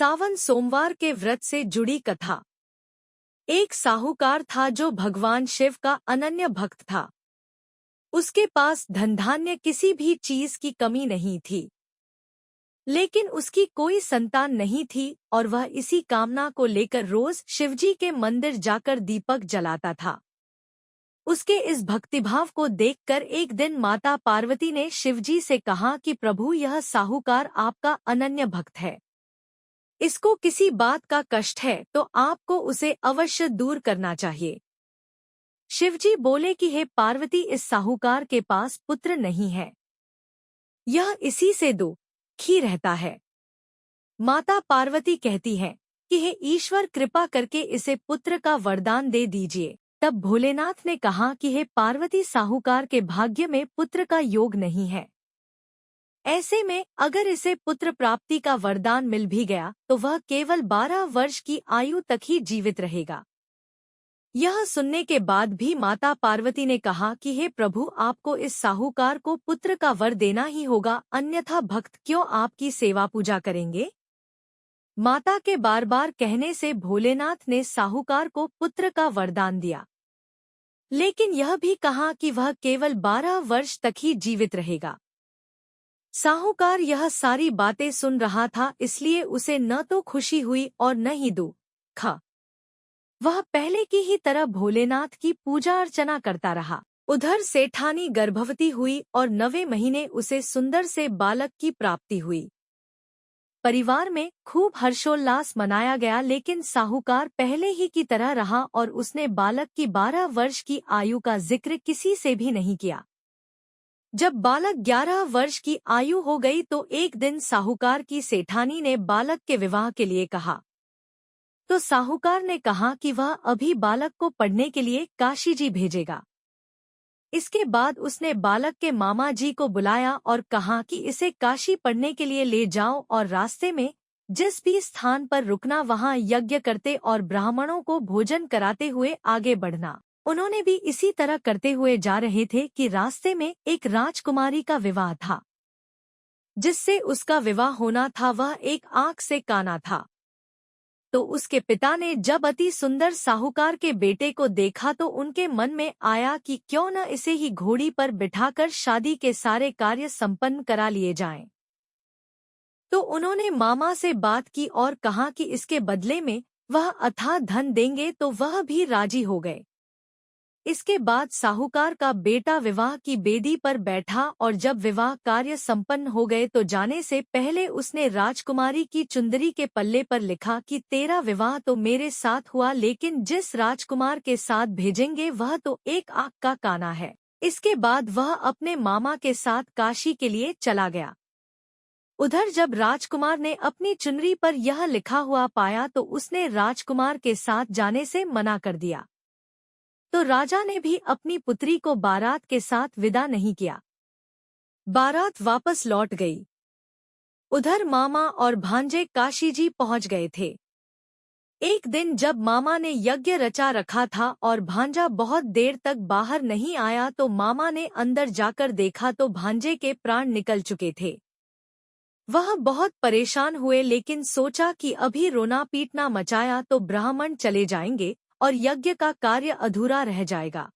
सावन सोमवार के व्रत से जुड़ी कथा। एक साहूकार था जो भगवान शिव का अनन्य भक्त था। उसके पास धन धान्य किसी भी चीज की कमी नहीं थी, लेकिन उसकी कोई संतान नहीं थी और वह इसी कामना को लेकर रोज शिवजी के मंदिर जाकर दीपक जलाता था। उसके इस भक्तिभाव को देखकर एक दिन माता पार्वती ने शिवजी से कहा कि प्रभु, यह साहूकार आपका अनन्य भक्त है। इसको किसी बात का कष्ट है तो आपको उसे अवश्य दूर करना चाहिए। शिवजी बोले कि हे पार्वती, इस साहूकार के पास पुत्र नहीं है, यह इसी से दुखी रहता है। माता पार्वती कहती है कि हे ईश्वर, कृपा करके इसे पुत्र का वरदान दे दीजिए। तब भोलेनाथ ने कहा कि हे पार्वती, साहूकार के भाग्य में पुत्र का योग नहीं है। ऐसे में अगर इसे पुत्र प्राप्ति का वरदान मिल भी गया तो वह केवल 12 वर्ष की आयु तक ही जीवित रहेगा। यह सुनने के बाद भी माता पार्वती ने कहा कि हे प्रभु, आपको इस साहूकार को पुत्र का वर देना ही होगा, अन्यथा भक्त क्यों आपकी सेवा पूजा करेंगे। माता के बार बार कहने से भोलेनाथ ने साहूकार को पुत्र का वरदान दिया, लेकिन यह भी कहा कि वह केवल 12 वर्ष तक ही जीवित रहेगा। साहूकार यह सारी बातें सुन रहा था, इसलिए उसे न तो खुशी हुई और न ही दुख। वह पहले की ही तरह भोलेनाथ की पूजा अर्चना करता रहा। उधर सेठानी गर्भवती हुई और 9वें महीने उसे सुंदर से बालक की प्राप्ति हुई। परिवार में खूब हर्षोल्लास मनाया गया, लेकिन साहूकार पहले ही की तरह रहा और उसने बालक की 12 वर्ष की आयु का जिक्र किसी से भी नहीं किया। जब बालक 11 वर्ष की आयु हो गई तो एक दिन साहूकार की सेठानी ने बालक के विवाह के लिए कहा। तो साहूकार ने कहा कि वह अभी बालक को पढ़ने के लिए काशी जी भेजेगा। इसके बाद उसने बालक के मामा जी को बुलाया और कहा कि इसे काशी पढ़ने के लिए ले जाओ और रास्ते में जिस भी स्थान पर रुकना वहां यज्ञ करते और ब्राह्मणों को भोजन कराते हुए आगे बढ़ना। उन्होंने भी इसी तरह करते हुए जा रहे थे कि रास्ते में एक राजकुमारी का विवाह था। जिससे उसका विवाह होना था वह एक आंख से काना था। तो उसके पिता ने जब अति सुंदर साहूकार के बेटे को देखा तो उनके मन में आया कि क्यों न इसे ही घोड़ी पर बिठाकर शादी के सारे कार्य संपन्न करा लिए जाएं। तो उन्होंने मामा से बात की और कहा कि इसके बदले में वह अथाह धन देंगे, तो वह भी राजी हो गए। इसके बाद साहूकार का बेटा विवाह की बेदी पर बैठा और जब विवाह कार्य संपन्न हो गए तो जाने से पहले उसने राजकुमारी की चुंदरी के पल्ले पर लिखा कि तेरा विवाह तो मेरे साथ हुआ, लेकिन जिस राजकुमार के साथ भेजेंगे वह तो एक आंख का काना है। इसके बाद वह अपने मामा के साथ काशी के लिए चला गया। उधर जब राजकुमार ने अपनी चुनरी पर यह लिखा हुआ पाया तो उसने राजकुमार के साथ जाने से मना कर दिया। तो राजा ने भी अपनी पुत्री को बारात के साथ विदा नहीं किया। बारात वापस लौट गई। उधर मामा और भांजे काशी जी पहुंच गए थे। एक दिन जब मामा ने यज्ञ रचा रखा था और भांजा बहुत देर तक बाहर नहीं आया तो मामा ने अंदर जाकर देखा तो भांजे के प्राण निकल चुके थे। वह बहुत परेशान हुए, लेकिन सोचा कि अभी रोना पीटना मचाया तो ब्राह्मण चले जाएंगे और यज्ञ का कार्य अधूरा रह जाएगा।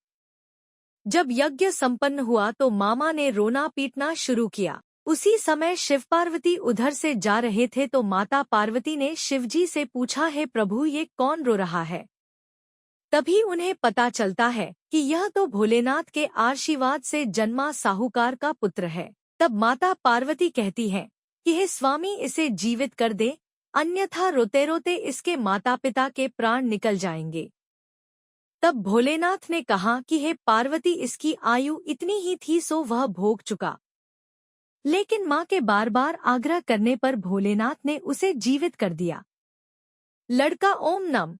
जब यज्ञ संपन्न हुआ तो मामा ने रोना पीटना शुरू किया। उसी समय शिव पार्वती उधर से जा रहे थे तो माता पार्वती ने शिवजी से पूछा, हे प्रभु, ये कौन रो रहा है। तभी उन्हें पता चलता है कि यह तो भोलेनाथ के आशीर्वाद से जन्मा साहूकार का पुत्र है। तब माता पार्वती कहती है कि हे स्वामी, इसे जीवित कर दे, अन्यथा रोते रोते इसके माता पिता के प्राण निकल जाएंगे। तब भोलेनाथ ने कहा कि हे पार्वती, इसकी आयु इतनी ही थी सो वह भोग चुका। लेकिन माँ के बार बार आग्रह करने पर भोलेनाथ ने उसे जीवित कर दिया। लड़का ओम नमः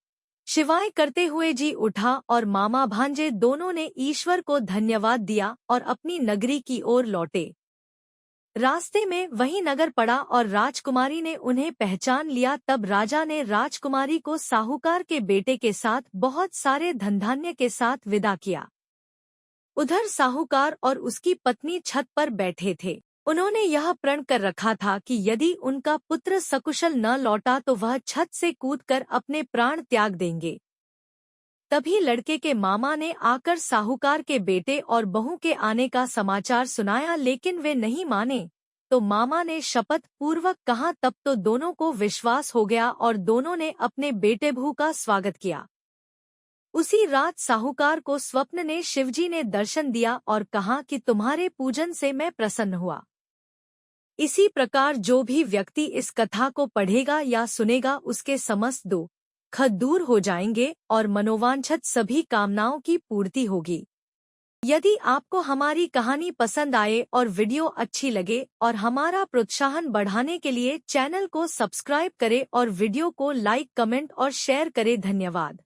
शिवाय करते हुए जी उठा और मामा भांजे दोनों ने ईश्वर को धन्यवाद दिया और अपनी नगरी की ओर लौटे। रास्ते में वही नगर पड़ा और राजकुमारी ने उन्हें पहचान लिया। तब राजा ने राजकुमारी को साहूकार के बेटे के साथ बहुत सारे धनधान्य के साथ विदा किया। उधर साहूकार और उसकी पत्नी छत पर बैठे थे। उन्होंने यह प्रण कर रखा था कि यदि उनका पुत्र सकुशल न लौटा तो वह छत से कूदकर अपने प्राण त्याग देंगे। तभी लड़के के मामा ने आकर साहूकार के बेटे और बहू के आने का समाचार सुनाया, लेकिन वे नहीं माने। तो मामा ने शपथ पूर्वक कहा। तब तो दोनों को विश्वास हो गया और दोनों ने अपने बेटे बहू का स्वागत किया। उसी रात साहूकार को स्वप्न ने शिवजी ने दर्शन दिया और कहा कि तुम्हारे पूजन से मैं प्रसन्न हुआ। इसी प्रकार जो भी व्यक्ति इस कथा को पढ़ेगा या सुनेगा उसके समस्त दुख दूर हो जाएंगे और मनोवांछित सभी कामनाओं की पूर्ति होगी। यदि आपको हमारी कहानी पसंद आए और वीडियो अच्छी लगे और हमारा प्रोत्साहन बढ़ाने के लिए चैनल को सब्सक्राइब करें और वीडियो को लाइक, कमेंट और शेयर करें। धन्यवाद।